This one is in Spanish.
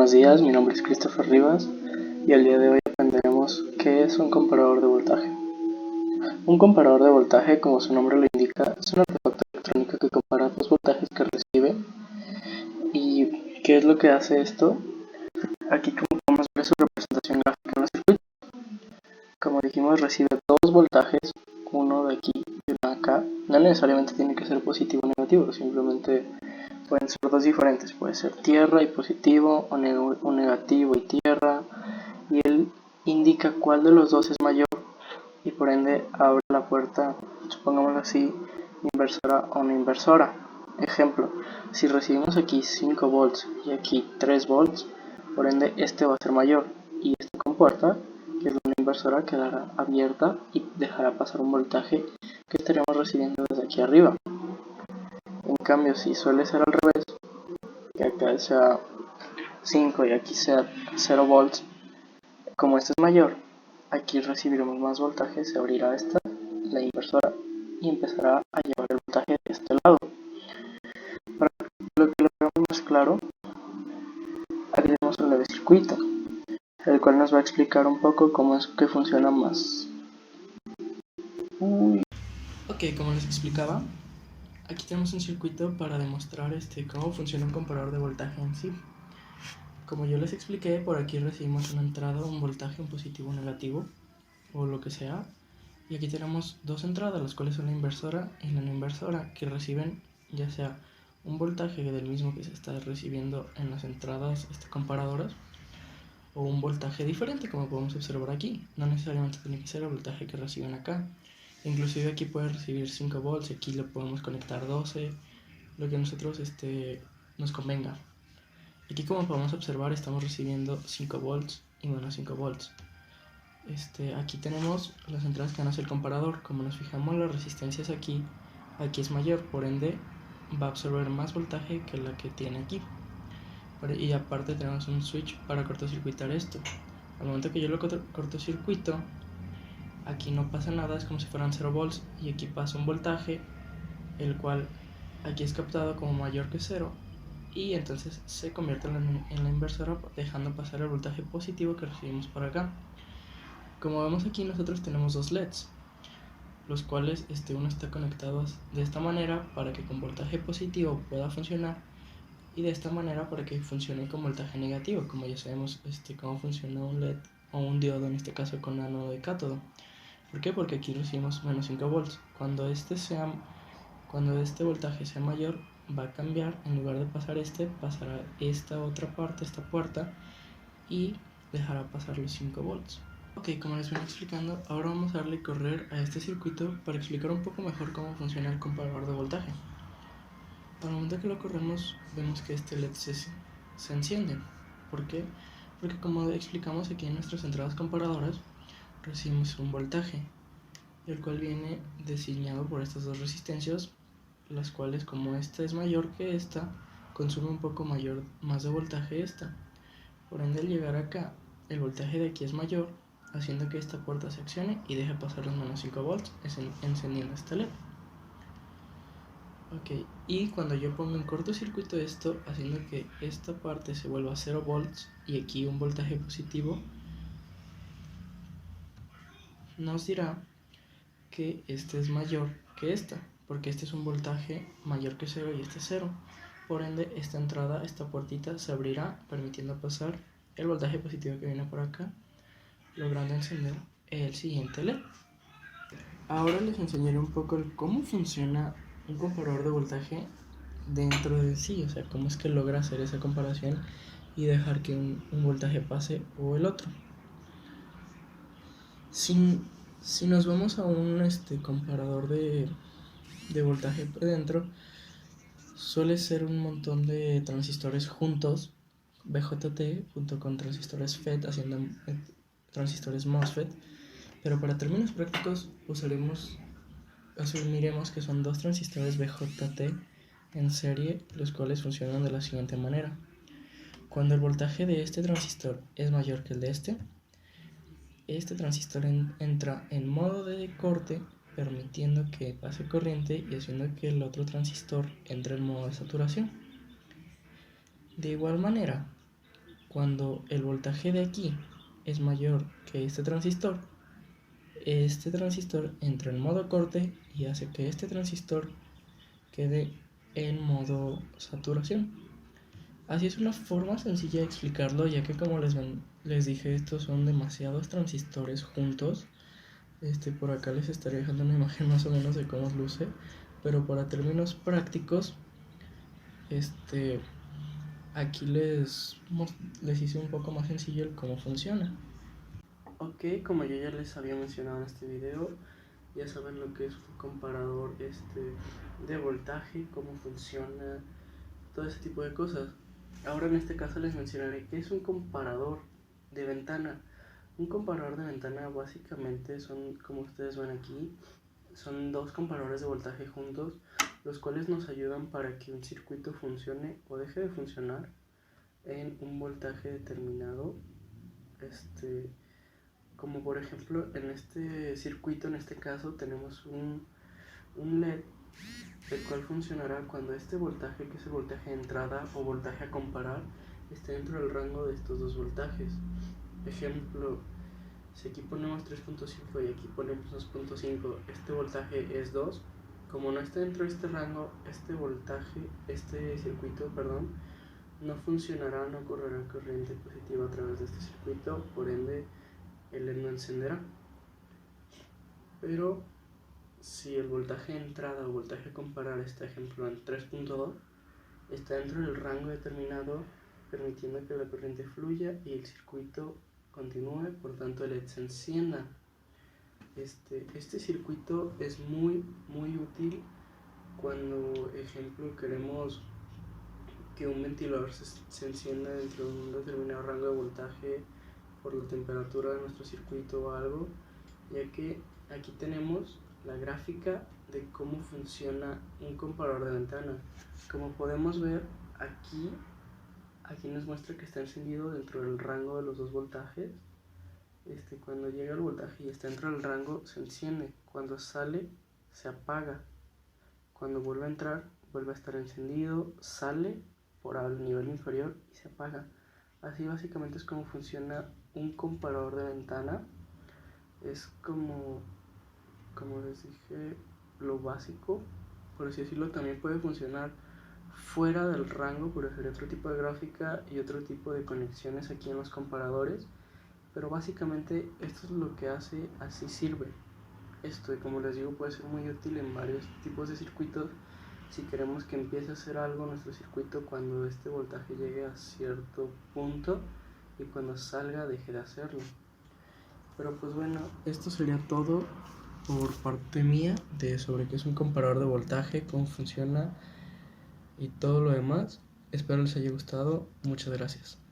buenos días, mi nombre es Christopher Rivas y el día de hoy aprenderemos qué es un comparador de voltaje. Un comparador de voltaje, como su nombre lo indica, es un artefacto electrónico que compara los voltajes que recibe. ¿Y qué es lo que hace esto? Aquí, como podemos ver, su representación gráfica en el circuito. Como dijimos, recibe dos voltajes, uno de aquí y uno de acá. No necesariamente tiene que ser positivo o negativo, simplemente pueden ser dos diferentes, puede ser tierra y positivo o negativo y tierra, y él indica cuál de los dos es mayor y por ende abre la puerta, supongámoslo así, inversora o no inversora. Ejemplo, si recibimos aquí 5 volts y aquí 3 volts, por ende este va a ser mayor y esta compuerta, que es la no inversora, quedará abierta y dejará pasar un voltaje que estaremos recibiendo desde aquí arriba. En cambio, si suele ser al revés, que acá sea 5 y aquí sea 0 volts, como este es mayor, aquí recibiremos más voltaje, se abrirá esta, la inversora, y empezará a llevar el voltaje de este lado. Para lo que lo veamos más claro, aquí tenemos un leve circuito, el cual nos va a explicar un poco cómo es que funciona más. Ok, como les explicaba, aquí tenemos un circuito para demostrar cómo funciona un comparador de voltaje en sí. Como yo les expliqué, por aquí recibimos una entrada, un voltaje, un positivo, un negativo, o lo que sea. Y aquí tenemos dos entradas, las cuales son la inversora y la no inversora, que reciben ya sea un voltaje del mismo que se está recibiendo en las entradas comparadoras, o un voltaje diferente, como podemos observar aquí. No necesariamente tiene que ser el voltaje que reciben acá. Inclusive aquí puede recibir 5 volts, aquí le podemos conectar 12, lo que a nosotros nos convenga. Aquí, como podemos observar, estamos recibiendo 5 volts y menos 5 volts. Aquí tenemos las entradas que van a ser el comparador. Como nos fijamos, las resistencias aquí es mayor, por ende va a absorber más voltaje que la que tiene aquí. Y aparte tenemos un switch para cortocircuitar esto. Al momento que yo lo cortocircuito, aquí no pasa nada, es como si fueran 0 volts, y aquí pasa un voltaje, el cual aquí es captado como mayor que 0, y entonces se convierte en la inversora, dejando pasar el voltaje positivo que recibimos por acá. Como vemos aquí, nosotros tenemos dos LEDs, los cuales uno está conectado de esta manera para que con voltaje positivo pueda funcionar, y de esta manera para que funcione con voltaje negativo, como ya sabemos cómo funciona un LED o un diodo, en este caso con ánodo y cátodo. ¿Por qué? Porque aquí recibimos menos 5 volts. Cuando este voltaje sea mayor, va a cambiar, en lugar de pasar pasará esta otra parte, esta puerta, y dejará pasar los 5 volts. Ok, como les venía explicando, ahora vamos a darle correr a este circuito para explicar un poco mejor cómo funciona el comparador de voltaje. Al momento que lo corremos, vemos que este LED se enciende. ¿Por qué? Porque, como explicamos aquí en nuestras entradas comparadoras, recibimos un voltaje, el cual viene designado por estas dos resistencias, las cuales, como esta es mayor que esta, consume un poco más de voltaje esta. Por ende, al llegar acá, el voltaje de aquí es mayor, haciendo que esta puerta se accione y deje pasar los menos 5 volts, encendiendo este LED. Ok, y cuando yo pongo en cortocircuito esto, haciendo que esta parte se vuelva a 0 volts y aquí un voltaje positivo, nos dirá que este es mayor que esta, porque este es un voltaje mayor que 0 y este es 0. Por ende, esta entrada, esta puertita se abrirá, permitiendo pasar el voltaje positivo que viene por acá, logrando encender el siguiente LED. Ahora les enseñaré un poco cómo funciona un comparador de voltaje dentro de sí, o sea, cómo es que logra hacer esa comparación y dejar que un voltaje pase o el otro. Si nos vamos a un comparador de voltaje por dentro, suele ser un montón de transistores juntos, BJT, junto con transistores FET, haciendo transistores MOSFET, pero para términos prácticos asumiremos que son dos transistores BJT en serie, los cuales funcionan de la siguiente manera. Cuando el voltaje de este transistor es mayor que el de este transistor entra en modo de corte, permitiendo que pase corriente y haciendo que el otro transistor entre en modo de saturación. De igual manera, cuando el voltaje de aquí es mayor que este transistor entra en modo corte y hace que este transistor quede en modo saturación. Así es una forma sencilla de explicarlo, ya que como les dije, estos son demasiados transistores juntos. Por acá les estaré dejando una imagen más o menos de cómo luce, pero para términos prácticos, aquí les hice un poco más sencillo el cómo funciona. Ok, como yo ya les había mencionado en este video, ya saben lo que es un comparador de voltaje, cómo funciona, todo ese tipo de cosas. Ahora en este caso les mencionaré qué es un comparador de ventana. Un comparador de ventana básicamente son, como ustedes ven aquí, son dos comparadores de voltaje juntos, los cuales nos ayudan para que un circuito funcione o deje de funcionar en un voltaje determinado. Como por ejemplo en este circuito, en este caso tenemos un LED, el cual funcionará cuando este voltaje, que es el voltaje de entrada o voltaje a comparar, esté dentro del rango de estos dos voltajes. Ejemplo, si aquí ponemos 3.5 y aquí ponemos 2.5, este voltaje es 2. Como no está dentro de este rango, este circuito, no funcionará, no correrá corriente positiva a través de este circuito, por ende el LED no encenderá. Pero si el voltaje de entrada o voltaje a comparar, este ejemplo en 3.2, está dentro del rango determinado, permitiendo que la corriente fluya y el circuito continúe, por tanto el LED se encienda. Este circuito es muy útil cuando, ejemplo, queremos que un ventilador se encienda dentro de un determinado rango de voltaje por la temperatura de nuestro circuito o algo, ya que aquí tenemos la gráfica de cómo funciona un comparador de ventana. Como podemos ver aquí nos muestra que está encendido dentro del rango de los dos voltajes. Cuando llega el voltaje y está dentro del rango, se enciende. Cuando sale, se apaga. Cuando vuelve a entrar, vuelve a estar encendido, sale por al nivel inferior y se apaga. Así básicamente es como funciona un comparador de ventana. Es como les dije, lo básico, por así decirlo. También puede funcionar fuera del rango, por hacer otro tipo de gráfica y otro tipo de conexiones aquí en los comparadores, pero básicamente esto es lo que hace, así sirve. Y como les digo, puede ser muy útil en varios tipos de circuitos. Si queremos que empiece a hacer algo nuestro circuito cuando este voltaje llegue a cierto punto y cuando salga deje de hacerlo. Pero pues bueno, esto sería todo por parte mía sobre qué es un comparador de voltaje, cómo funciona y todo lo demás. Espero les haya gustado. Muchas gracias.